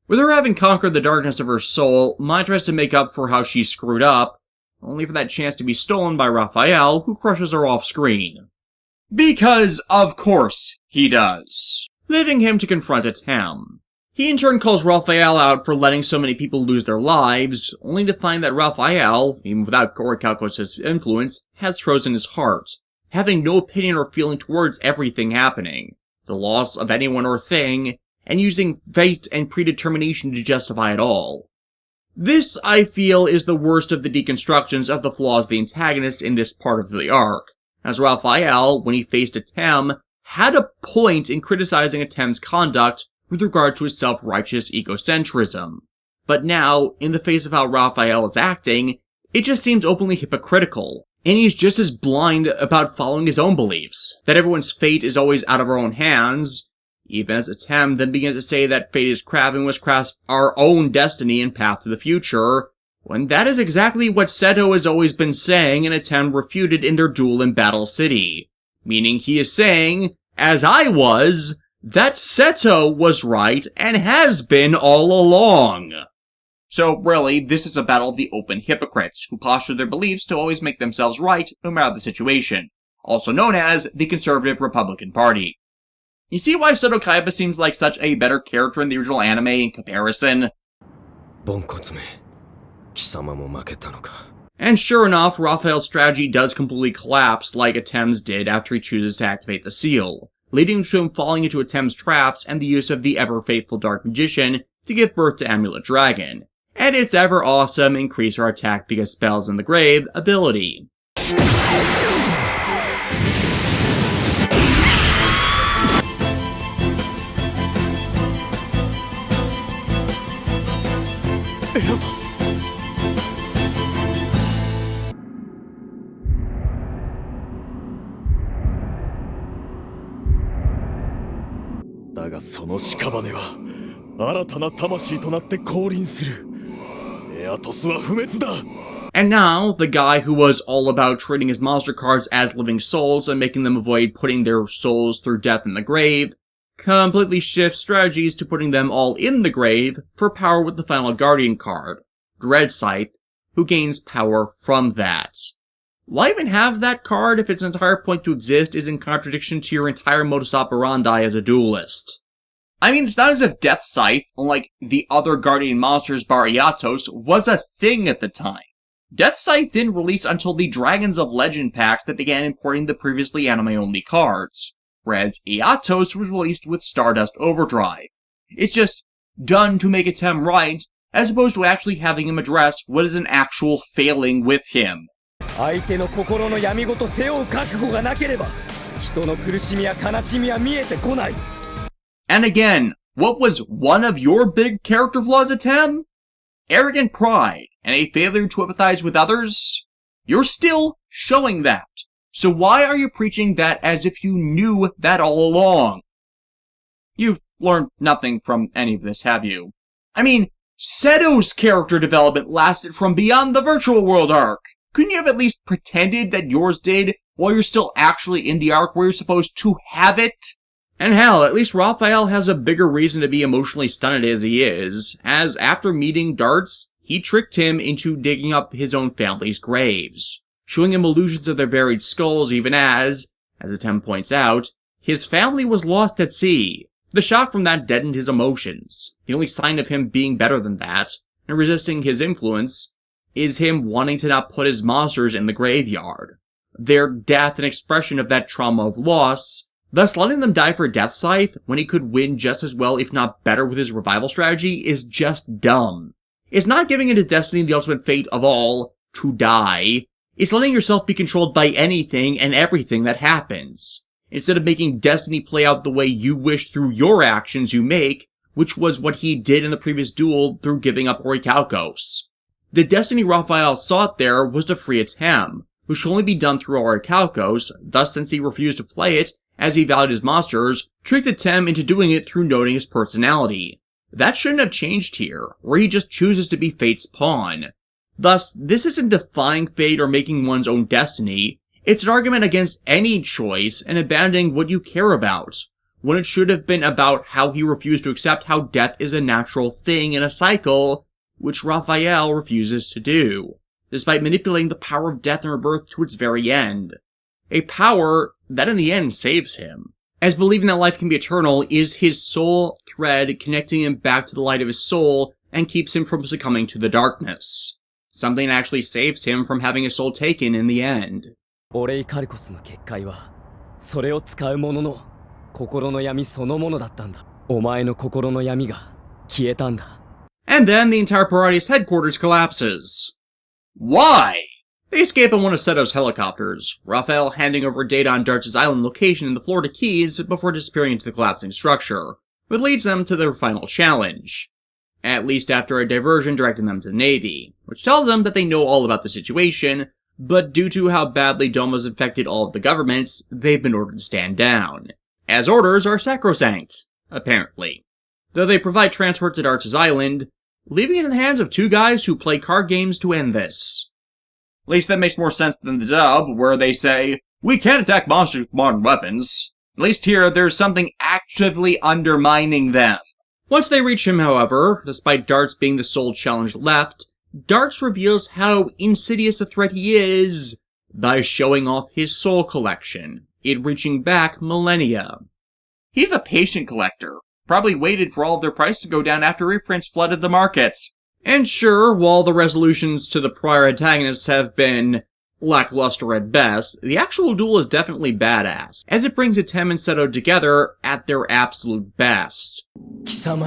With her having conquered the darkness of her soul, Mai tries to make up for how she screwed up, only for that chance to be stolen by Raphael, who crushes her off-screen. Because, of course, he does, leaving him to confront Atem. He in turn calls Raphael out for letting so many people lose their lives, only to find that Raphael, even without Orichalcos' influence, has frozen his heart, having no opinion or feeling towards everything happening, the loss of anyone or thing, and using fate and predetermination to justify it all. This, I feel, is the worst of the deconstructions of the flaws of the antagonists in this part of the arc, as Raphael, when he faced Atem, had a point in criticizing Atem's conduct with regard to his self-righteous egocentrism. But now, in the face of how Raphael is acting, it just seems openly hypocritical, and he's just as blind about following his own beliefs, that everyone's fate is always out of our own hands, even as Atem then begins to say that fate is craft and must grasp our own destiny and path to the future, when that is exactly what Seto has always been saying and Atem refuted in their duel in Battle City. Meaning he is saying, as I was, that Seto was right and has been all along. So really, this is a battle of the open hypocrites, who posture their beliefs to always make themselves right no matter the situation, also known as the Conservative Republican Party. You see why Seto Kaiba seems like such a better character in the original anime in comparison? And sure enough, Raphael's strategy does completely collapse like Atem's did after he chooses to activate the seal, leading to him falling into Atem's traps and the use of the ever-faithful Dark Magician to give birth to Amulet Dragon, and its ever-awesome increase our attack because spells in the grave ability. And now, the guy who was all about treating his monster cards as living souls and making them avoid putting their souls through death in the grave, completely shifts strategies to putting them all in the grave for power with the final Guardian card, Dread Scythe, who gains power from that. Why even have that card if its entire point to exist is in contradiction to your entire modus operandi as a duelist? I mean, it's not as if Death Scythe, unlike the other Guardian monsters bar Iatos, was a thing at the time. Death Scythe didn't release until the Dragons of Legend packs that began importing the previously anime-only cards, whereas Iatos was released with Stardust Overdrive. It's just done to make Atem right, as opposed to actually having him address what is an actual failing with him. And again, what was one of your big character flaws, Atem? Arrogant pride, and a failure to empathize with others? You're still showing that. So why are you preaching that as if you knew that all along? You've learned nothing from any of this, have you? I mean, Seto's character development lasted from beyond the virtual world arc. Couldn't you have at least pretended that yours did while you're still actually in the arc where you're supposed to have it? And hell, at least Raphael has a bigger reason to be emotionally stunted as he is, as after meeting Dartz, he tricked him into digging up his own family's graves, showing him illusions of their buried skulls even as Atem points out, his family was lost at sea. The shock from that deadened his emotions. The only sign of him being better than that, and resisting his influence, is him wanting to not put his monsters in the graveyard. Their death and expression of that trauma of loss, thus letting them die for Death Scythe when he could win just as well if not better with his revival strategy is just dumb. It's not giving into destiny the ultimate fate of all, to die. It's letting yourself be controlled by anything and everything that happens, instead of making destiny play out the way you wish through your actions you make, which was what he did in the previous duel through giving up Orichalcos. The destiny Raphael sought there was to free Atem, which could only be done through Orichalcos, thus since he refused to play it, as he valued his monsters, tricked Atem into doing it through noting his personality. That shouldn't have changed here, where he just chooses to be Fate's pawn. Thus, this isn't defying fate or making one's own destiny, it's an argument against any choice and abandoning what you care about, when it should have been about how he refused to accept how death is a natural thing in a cycle, which Raphael refuses to do, despite manipulating the power of death and rebirth to its very end. A power that in the end saves him, as believing that life can be eternal is his sole thread connecting him back to the light of his soul and keeps him from succumbing to the darkness. Something that actually saves him from having his soul taken in the end. Orichalcosの結界は、それを使う者の心の闇そのものだったんだ。お前の心の闇が消えたんだ。And then the entire Pragmatist headquarters collapses. Why? They escape on one of Seto's helicopters, Raphael handing over data on Dartz' island location in the Florida Keys before disappearing into the collapsing structure, which leads them to their final challenge. At least after a diversion directing them to the Navy, which tells them that they know all about the situation, but due to how badly Doma's infected all of the governments, they've been ordered to stand down, as orders are sacrosanct, apparently. Though they provide transport to Dartz' island, leaving it in the hands of two guys who play card games to end this. At least that makes more sense than the dub, where they say, we can't attack monsters with modern weapons. At least here, there's something actively undermining them. Once they reach him, however, despite Dartz being the sole challenge left, Dartz reveals how insidious a threat he is by showing off his soul collection, it reaching back millennia. He's a patient collector, probably waited for all of their prices to go down after reprints flooded the market. And sure, while the resolutions to the prior antagonists have been lackluster at best, the actual duel is definitely badass, as it brings Atem and Seto together at their absolute best. Instead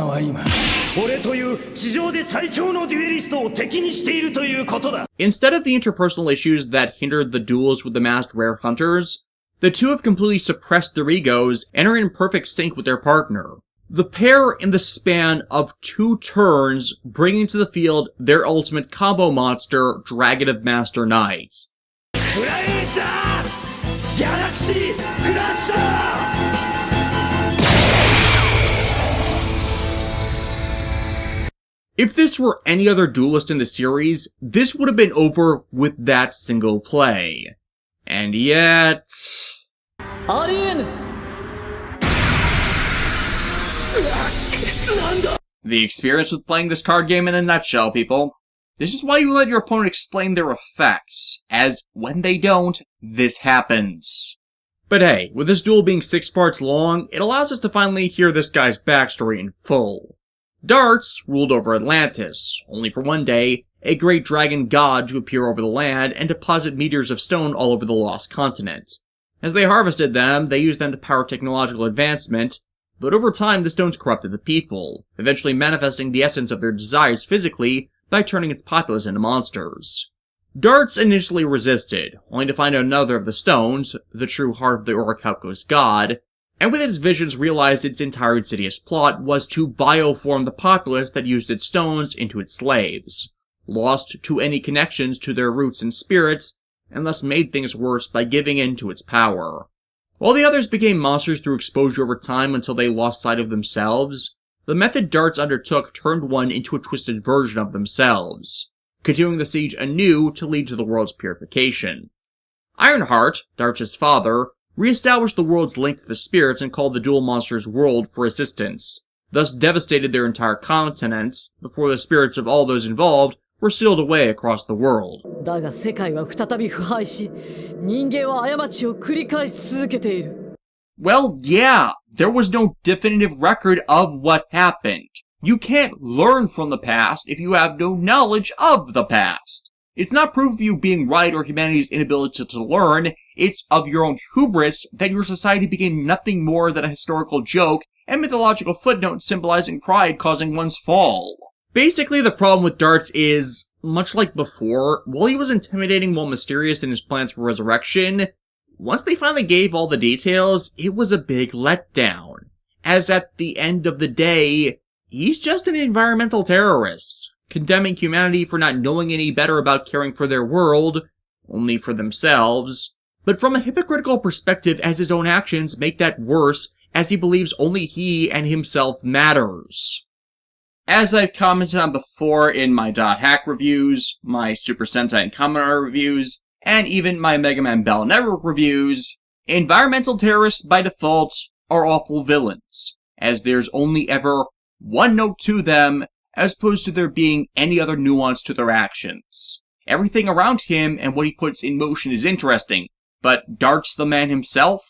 of the interpersonal issues that hindered the duels with the masked rare hunters, the two have completely suppressed their egos and are in perfect sync with their partner. The pair, in the span of 2 turns, bringing to the field their ultimate combo monster, Dragon of Master Knights. If this were any other duelist in the series, this would have been over with that single play. And yet... The experience with playing this card game in a nutshell, people. This is why you let your opponent explain their effects, as when they don't, this happens. But hey, with this duel being 6 parts long, it allows us to finally hear this guy's backstory in full. Dartz ruled over Atlantis, only for one day, a great dragon god to appear over the land and deposit meteors of stone all over the lost continent. As they harvested them, they used them to power technological advancement, but over time the stones corrupted the people, eventually manifesting the essence of their desires physically by turning its populace into monsters. Dartz initially resisted, only to find another of the stones, the true heart of the Orichalcos god, and with its visions realized its entire insidious plot was to bioform the populace that used its stones into its slaves, lost to any connections to their roots and spirits, and thus made things worse by giving in to its power. While the others became monsters through exposure over time until they lost sight of themselves, the method Dartz undertook turned one into a twisted version of themselves, continuing the siege anew to lead to the world's purification. Ironheart, Dartz's father, re-established the world's link to the spirits and called the dual monsters' world for assistance, thus devastated their entire continent before the spirits of all those involved were sealed away across the world. Well, yeah, there was no definitive record of what happened. You can't learn from the past if you have no knowledge of the past. It's not proof of you being right or humanity's inability to learn, it's of your own hubris that your society became nothing more than a historical joke and mythological footnote symbolizing pride causing one's fall. Basically, the problem with Dartz is, much like before, while he was intimidating while mysterious in his plans for resurrection, once they finally gave all the details, it was a big letdown. As at the end of the day, he's just an environmental terrorist, condemning humanity for not knowing any better about caring for their world, only for themselves, but from a hypocritical perspective as his own actions make that worse as he believes only he and himself matters. As I've commented on before in my .hack reviews, my Super Sentai and Kamen Rider reviews, and even my Mega Man Battle Network reviews, environmental terrorists by default are awful villains, as there's only ever one note to them, as opposed to there being any other nuance to their actions. Everything around him and what he puts in motion is interesting, but Dartz the man himself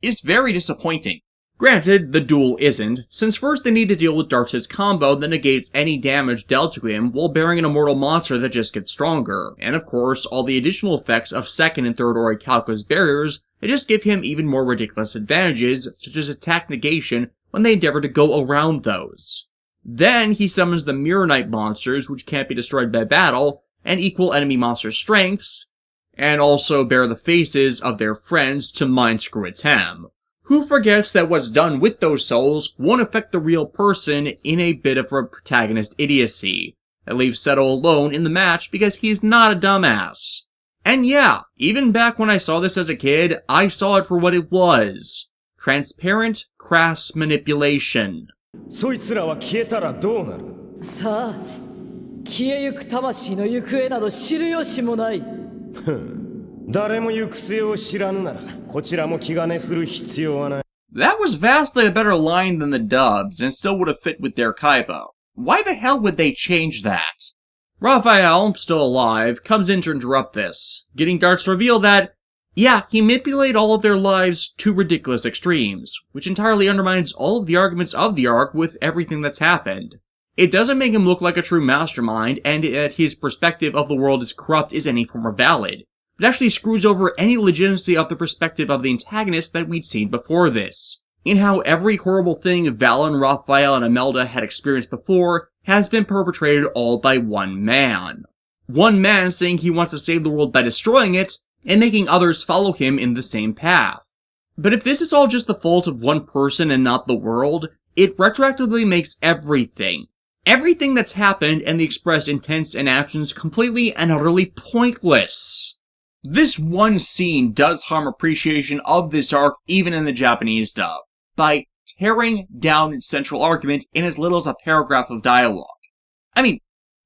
is very disappointing. Granted, the duel isn't, since first they need to deal with Dartz's combo that negates any damage dealt to him while bearing an immortal monster that just gets stronger, and of course all the additional effects of second and third Orichalcos barriers that just give him even more ridiculous advantages, such as attack negation when they endeavor to go around those. Then he summons the Mirror Knight monsters, which can't be destroyed by battle, and equal enemy monster strengths, and also bear the faces of their friends to mind screw Atem, who forgets that what's done with those souls won't affect the real person in a bit of a protagonist idiocy, that leaves Seto alone in the match because he's not a dumbass. And yeah, even back when I saw this as a kid, I saw it for what it was. Transparent, crass manipulation. そいつらは消えたらどうなる？さあ、消えゆく魂の行方など知る由もない。誰も行く末を知らぬなら、こちらも気兼ねする必要はない。 That was vastly a better line than the dubs, and still would have fit with their kaiba. Why the hell would they change that? Raphael, still alive, comes in to interrupt this, getting Dartz to reveal that, yeah, he manipulated all of their lives to ridiculous extremes, which entirely undermines all of the arguments of the arc with everything that's happened. It doesn't make him look like a true mastermind, and that his perspective of the world is corrupt is any form of valid. It actually screws over any legitimacy of the perspective of the antagonist that we'd seen before this, in how every horrible thing Valen, Raphael, and Imelda had experienced before has been perpetrated all by one man. One man saying he wants to save the world by destroying it, and making others follow him in the same path. But if this is all just the fault of one person and not the world, it retroactively makes everything that's happened and the expressed intents and actions completely and utterly pointless. This one scene does harm appreciation of this arc even in the Japanese dub, by tearing down its central argument in as little as a paragraph of dialogue. I mean,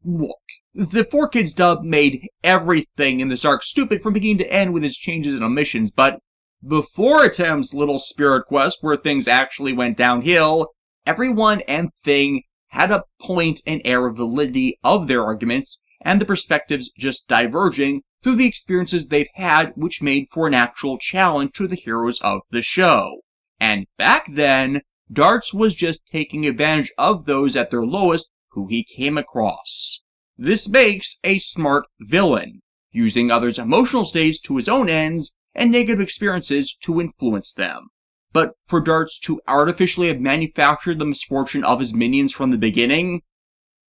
look, the 4Kids dub made everything in this arc stupid from beginning to end with its changes and omissions, but before Atem's little spirit quest where things actually went downhill, everyone and thing had a point and air of validity of their arguments, and the perspectives just diverging through the experiences they've had, which made for an actual challenge to the heroes of the show. And back then, Dartz was just taking advantage of those at their lowest who he came across. This makes a smart villain, using others' emotional states to his own ends and negative experiences to influence them. But for Dartz to artificially have manufactured the misfortune of his minions from the beginning?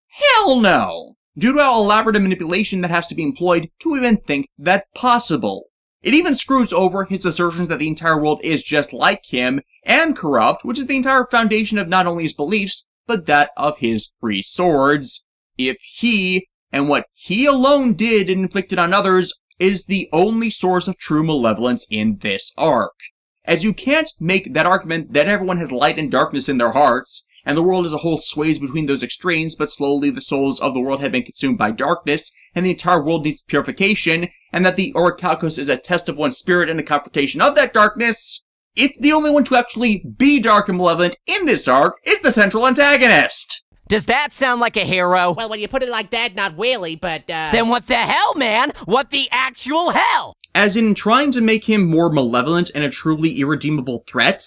Hell no! Due to how elaborate a manipulation that has to be employed to even think that possible. It even screws over his assertions that the entire world is just like him and corrupt, which is the entire foundation of not only his beliefs, but that of his 3 swords. If he, and what he alone did and inflicted on others, is the only source of true malevolence in this arc. As you can't make that argument that everyone has light and darkness in their hearts, and the world as a whole sways between those extremes, but slowly the souls of the world have been consumed by darkness, and the entire world needs purification, and that the Orichalcos is a test of one's spirit and a confrontation of that darkness, if the only one to actually be dark and malevolent in this arc is the central antagonist. Does that sound like a hero? Well, when you put it like that, not really, but, Then what the hell, man? What the actual hell? As in trying to make him more malevolent and a truly irredeemable threat?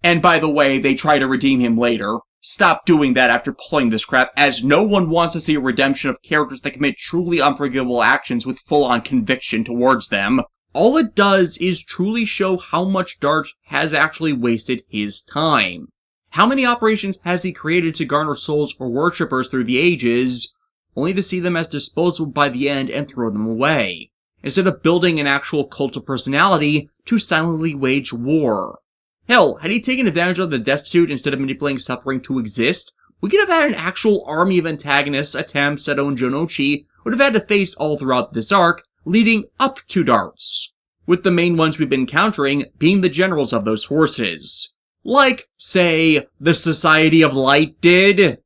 And by the way, they try to redeem him later. Stop doing that after pulling this crap, as no one wants to see a redemption of characters that commit truly unforgivable actions with full-on conviction towards them. All it does is truly show how much Dartz has actually wasted his time. How many operations has he created to garner souls for worshippers through the ages, only to see them as disposable by the end and throw them away, instead of building an actual cult of personality to silently wage war? Hell, had he taken advantage of the destitute instead of manipulating suffering to exist, we could have had an actual army of antagonists Atem, Seto, and Jonochi would have had to face all throughout this arc, leading up to Dartz, with the main ones we've been encountering being the generals of those forces. Like, say, the Society of Light did.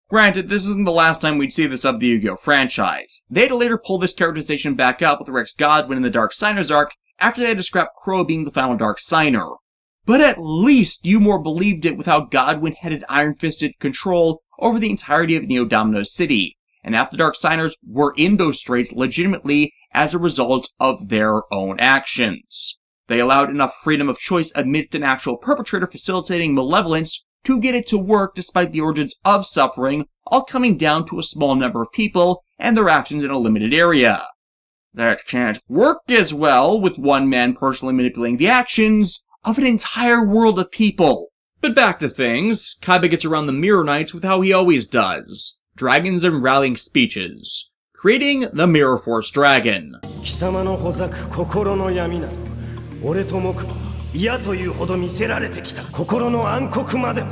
Granted, this isn't the last time we'd see this of the Yugioh franchise. They had to later pull this characterization back up with Rex Godwin in the Dark Signers arc after they had to scrap Crow being the final Dark Signer. but at least you more believed it with how Godwin-headed iron-fisted control over the entirety of Neo-Domino's city, and half the Dark Signers were in those straits legitimately as a result of their own actions. They allowed enough freedom of choice amidst an actual perpetrator facilitating malevolence to get it to work despite the origins of suffering, all coming down to a small number of people and their actions in a limited area. That can't work as well with one man personally manipulating the actions of an entire world of people. But back to things, Kaiba gets around the Mirror Knights with how he always does. Dragons and rallying speeches, creating the Mirror Force Dragon. 貴様のほざく心の闇など俺と木馬は嫌というほど見せられてきた心の暗黒までも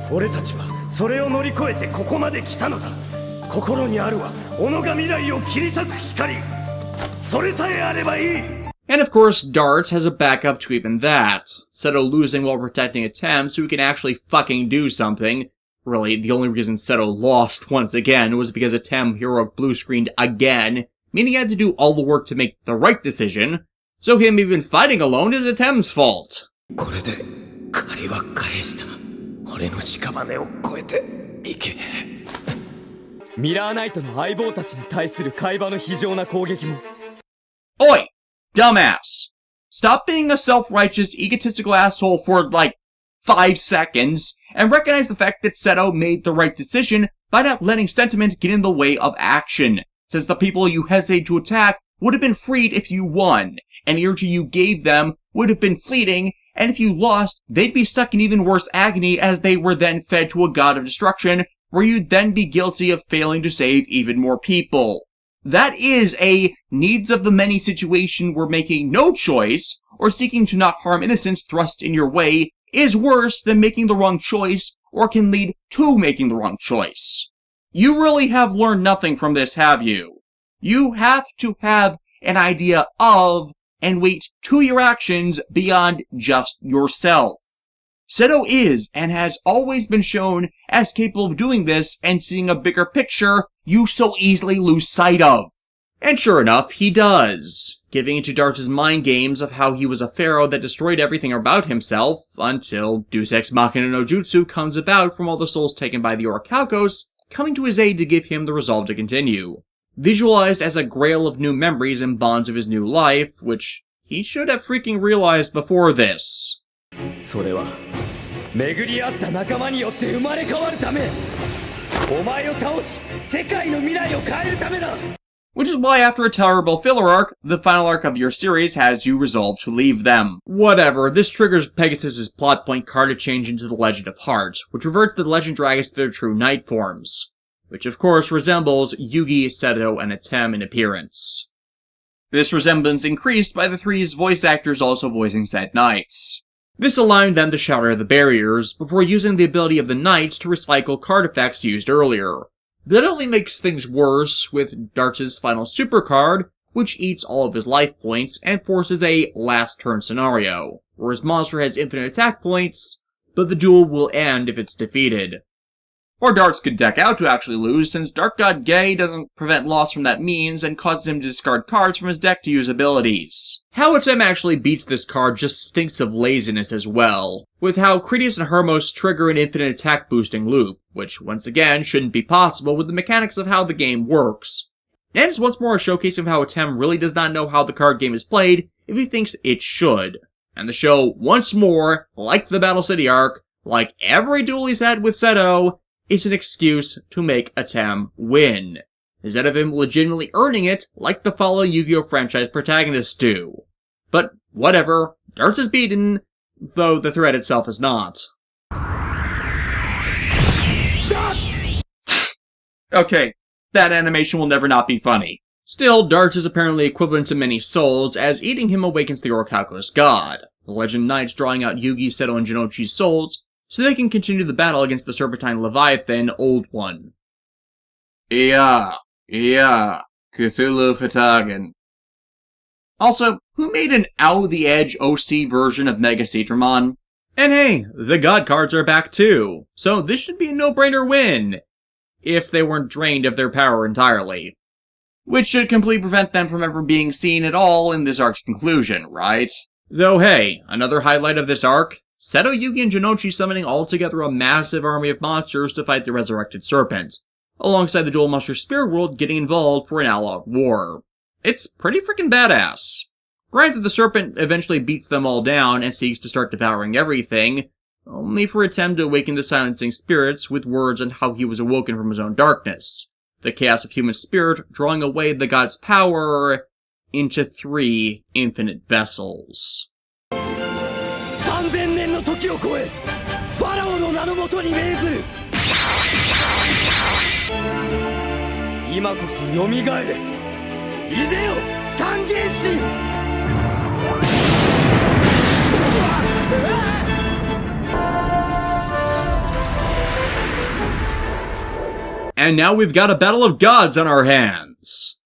俺たちはそれを乗り越えてここまで来たのだ心にあるは己が未来を切り裂く光それさえあればいい And of course, Dartz has a backup to even that. Seto losing while protecting Atem so he can actually fucking do something. Really, the only reason Seto lost once again was because Atem heroic blue-screened again, meaning he had to do all the work to make the right decision. So him even fighting alone is Atem's fault. これで借りは返した俺の屍を越えていけミラーナイトの相棒たちに対する海馬の非常な攻撃も Oi! Dumbass! Stop being a self-righteous, egotistical asshole for, 5 seconds, and recognize the fact that Seto made the right decision by not letting sentiment get in the way of action, since the people you hesitate to attack would have been freed if you won, and the energy you gave them would have been fleeting, and if you lost, they'd be stuck in even worse agony as they were then fed to a god of destruction, where you'd then be guilty of failing to save even more people. That is a needs-of-the-many situation where making no choice, or seeking to not harm innocents thrust in your way, is worse than making the wrong choice, or can lead to making the wrong choice. You really have learned nothing from this, have you? You have to have an idea of, and weight to your actions beyond just yourself. Seto is, and has always been shown, as capable of doing this and seeing a bigger picture you so easily lose sight of. And sure enough, he does, giving into Dartz's mind games of how he was a pharaoh that destroyed everything about himself, until Deus Ex Machina no Jutsu comes about from all the souls taken by the Orichalcos, coming to his aid to give him the resolve to continue. Visualized as a grail of new memories and bonds of his new life, which he should have freaking realized before this. それは巡り合った仲間によって生まれ変わるためお前を倒し世界の未来を変えるためだ Which is why after a tolerable filler arc, the final arc of your series has you resolve to leave them. Whatever, this triggers Pegasus's plot point card to change into the Legend of Heart, which reverts the Legend Dragons to their true knight forms. Which of course resembles Yugi, Seto, and Atem in appearance. This resemblance increased by the three's voice actors also voicing said knights. This allowed them to shatter the barriers, before using the ability of the knights to recycle card effects used earlier. That only makes things worse with Dartz's final super card, which eats all of his life points and forces a last turn scenario, where his monster has infinite attack points, but the duel will end if it's defeated. Or Dartz could deck out to actually lose, since Dark God Dies doesn't prevent loss from that means and causes him to discard cards from his deck to use abilities. How Atem actually beats this card just stinks of laziness as well, with how Critias and Hermos trigger an infinite attack boosting loop, which once again shouldn't be possible with the mechanics of how the game works. And it's once more a showcase of how Atem really does not know how the card game is played if he thinks it should. And the show, once more, like the Battle City arc, like every duel he's had with Seto, it's an excuse to make Atem win, instead of him legitimately earning it like the following Yu-Gi-Oh! Franchise protagonists do. But whatever, Dartz is beaten, though the threat itself is not. Okay, that animation will never not be funny. Still, Dartz is apparently equivalent to many souls, as eating him awakens the Orichalcos God, the legend knights drawing out Yugi, Seto, and Jinochi's souls, so they can continue the battle against the Serpentine Leviathan, Old One. Yeah, Cthulhu Fatagan. Also, who made an Ow the Edge OC version of Mega Cedramon? And hey, the God cards are back too, so this should be a no-brainer win, if they weren't drained of their power entirely. Which should completely prevent them from ever being seen at all in this arc's conclusion, right? Though hey, another highlight of this arc, Seto, Yugi, and Jinochi summoning altogether a massive army of monsters to fight the resurrected serpent, alongside the dual monster spirit world getting involved for an all-out war. It's pretty freaking badass. Granted, the serpent eventually beats them all down and seeks to start devouring everything, only for Atem to awaken the silencing spirits with words on how he was awoken from his own darkness, the chaos of human spirit drawing away the god's power into 3 infinite vessels. 3000年の時を超えファラオの名のもとに命ずる今こそ蘇れいでよ三原神 And now we've got a battle of gods on our hands.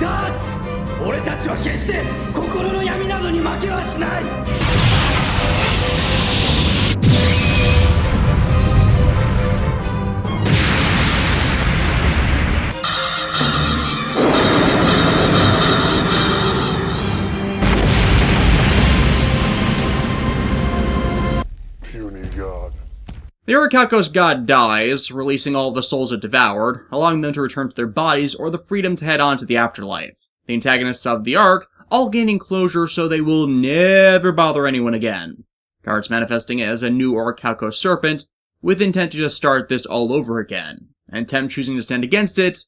Dartz! 俺たちは決して心の闇などに負けはしない The Orichalcos God Dies, releasing all of the souls it devoured, allowing them to return to their bodies or the freedom to head on to the afterlife. The antagonists of the arc all gaining closure so they will never bother anyone again. Dartz manifesting as a new Orichalcos serpent, with intent to just start this all over again, and Atem choosing to stand against it,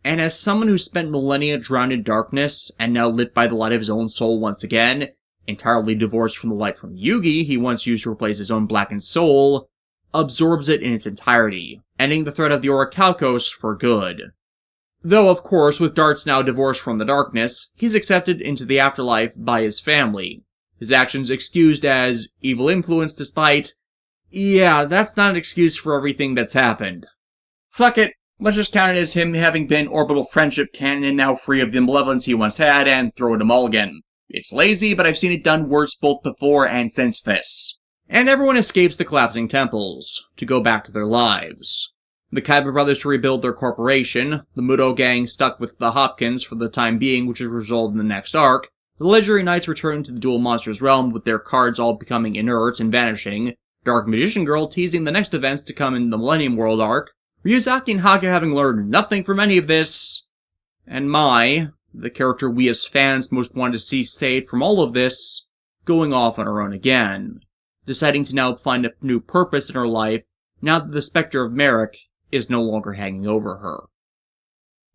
and as someone who spent millennia drowned in darkness, and now lit by the light of his own soul once again, entirely divorced from the light from Yugi he once used to replace his own blackened soul, absorbs it in its entirety, ending the threat of the Orichalcos for good. Though, of course, with Dartz now divorced from the darkness, he's accepted into the afterlife by his family. His actions excused as evil influence despite... yeah, that's not an excuse for everything that's happened. Fuck it, let's just count it as him having been orbital friendship canon and now free of the malevolence he once had and throw it a mulligan. It's lazy, but I've seen it done worse both before and since this. And everyone escapes the collapsing temples, to go back to their lives. The Kaiba brothers to rebuild their corporation, the Mudo gang stuck with the Hopkins for the time being, which is resolved in the next arc, the Legendary Knights returning to the Dual Monsters realm with their cards all becoming inert and vanishing, Dark Magician Girl teasing the next events to come in the Millennium World arc, Ryuzaki and Haga having learned nothing from any of this, and Mai, the character we as fans most wanted to see saved from all of this, going off on her own again, deciding to now find a new purpose in her life now that the specter of Merrick is no longer hanging over her.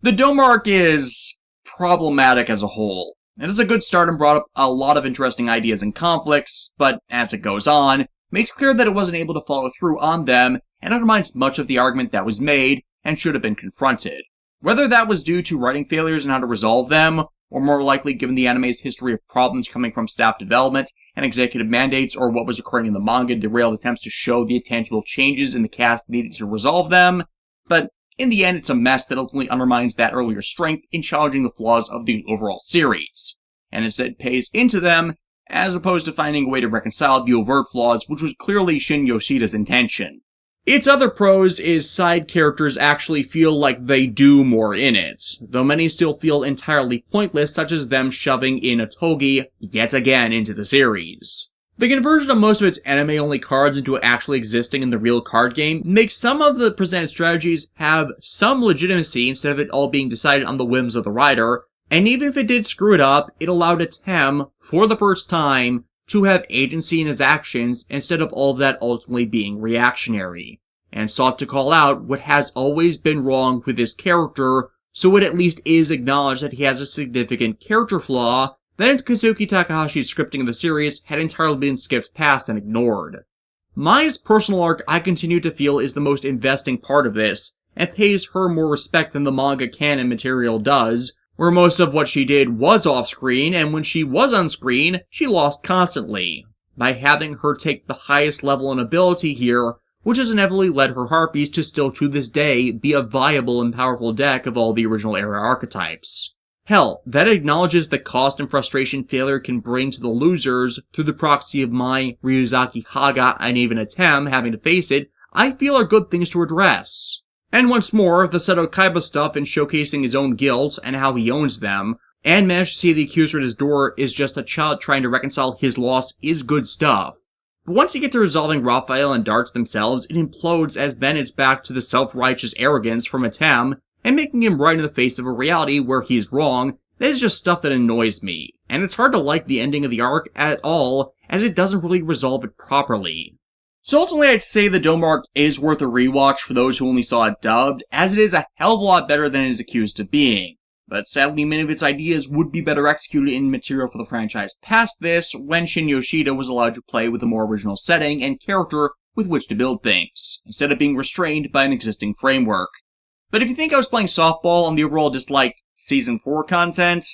The Doma Arc is problematic as a whole. It is a good start and brought up a lot of interesting ideas and conflicts, but as it goes on, makes clear that it wasn't able to follow through on them and undermines much of the argument that was made and should have been confronted. Whether that was due to writing failures and how to resolve them, or more likely given the anime's history of problems coming from staff development and executive mandates, or what was occurring in the manga derailed attempts to show the tangible changes in the cast needed to resolve them, but in the end it's a mess that ultimately undermines that earlier strength in challenging the flaws of the overall series, and instead pays into them, as opposed to finding a way to reconcile the overt flaws, which was clearly Shin Yoshida's intention. Its other pros is side characters actually feel like they do more in it, though many still feel entirely pointless, such as them shoving in Otogi yet again into the series. The conversion of most of its anime-only cards into actually existing in the real card game makes some of the presented strategies have some legitimacy instead of it all being decided on the whims of the writer, and even if it did screw it up, it allowed Atem, for the first time, to have agency in his actions instead of all of that ultimately being reactionary, and sought to call out what has always been wrong with his character, so it at least is acknowledged that he has a significant character flaw that in Kazuki Takahashi's scripting of the series had entirely been skipped past and ignored. Mai's personal arc I continue to feel is the most investing part of this, and pays her more respect than the manga canon material does, where most of what she did was off-screen, and when she was on-screen, she lost constantly. By having her take the highest level in ability here, which has inevitably led her Harpies to still to this day be a viable and powerful deck of all the original era archetypes. Hell, that acknowledges the cost and frustration failure can bring to the losers through the proxy of Mai, Ryuzaki, Haga, and even Atem having to face it I feel are good things to address. And once more, the Seto Kaiba stuff in showcasing his own guilt and how he owns them, and managed to see the accuser at his door is just a child trying to reconcile his loss is good stuff. But once you get to resolving Raphael and Dartz themselves, it implodes as then it's back to the self-righteous arrogance from Atem, and making him right in the face of a reality where he's wrong. That is just stuff that annoys me, and it's hard to like the ending of the arc at all, as it doesn't really resolve it properly. So ultimately I'd say the Doma Arc is worth a rewatch for those who only saw it dubbed, as it is a hell of a lot better than it is accused of being. But sadly many of its ideas would be better executed in material for the franchise past this, when Shin Yoshida was allowed to play with a more original setting and character with which to build things, instead of being restrained by an existing framework. But if you think I was playing softball and the overall disliked Season 4 content,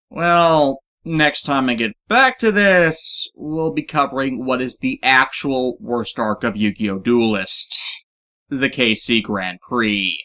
well, next time I get back to this, we'll be covering what is the actual worst arc of Yu-Gi-Oh! Duelist, the KC Grand Prix.